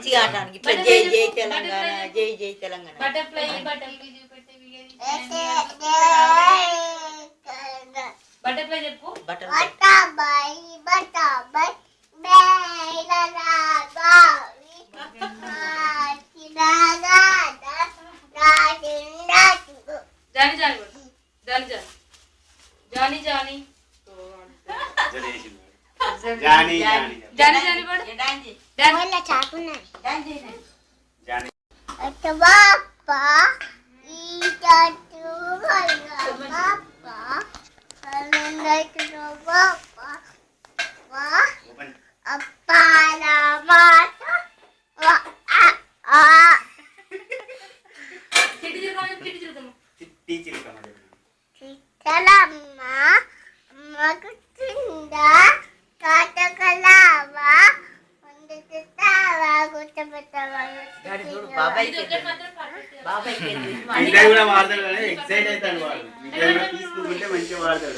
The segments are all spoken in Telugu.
మంచిగా ఆడడానికి ఇట్లా జై జై తెలంగాణ జై జై తెలంగాణ బటర్ఫ్లై బటర్ఫ్లై చెప్పు butterfly Johnny Johnny Johnny Johnny Johnny Johnny Johnny Johnny పడు జానీ చిట్టి చిలకమ్మ ఇంకా కూడా వాడతాడు కానీ ఎక్సైట్ అవుతాడు వాడు ఇంకా కూడా తీసుకుంటే మంచిగా వాడతాడు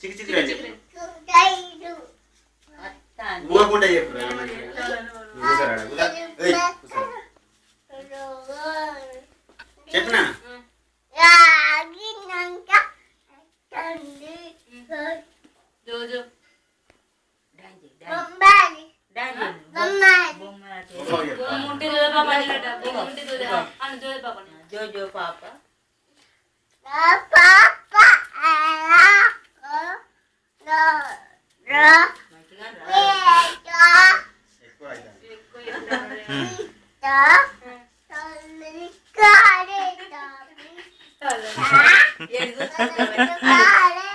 చిక్కి చిక్కి ఊరకుండా చెప్పు చెప్పనా జోజో జోజో పాప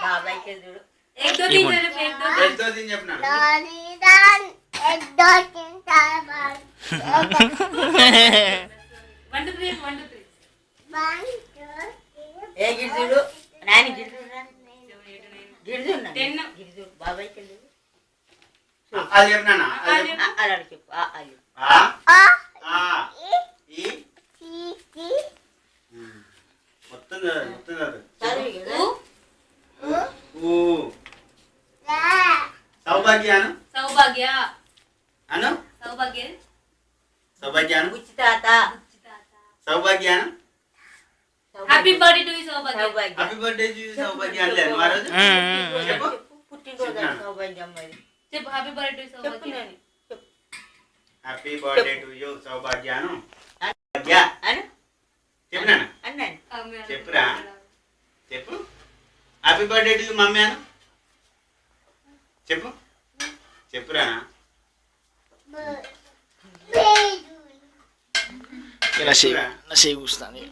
బాబాయ్కి చూడు ఎంతో తిని చెప్పినా ఏ గిరిజుడు నాని గిరిజుడు గిరిజుడు బాబాయ్కి అది చెప్పినా అలా చెప్పు మొత్తం మొత్తం సౌభాగ్యాను సౌభాగ్య అను సౌభాగ్య సౌభాగ్యాను ఉచితాత సౌభాగ్యాను happy birthday to you Saubhagya happy birthday to సౌభాగ్యాను లేదు ఆ రోజు చెప్పు పుట్టినరోజు సౌభాగ్యం మరి చెప్పు happy birthday to Saubhagya happy birthday to you సౌభాగ్యాను సౌభాగ్య చెప్పినా అన్నాను చెప్పురా చెప్పు happy birthday to you mummy అను చెప్పు చెప్పురా Nasib gusto ni.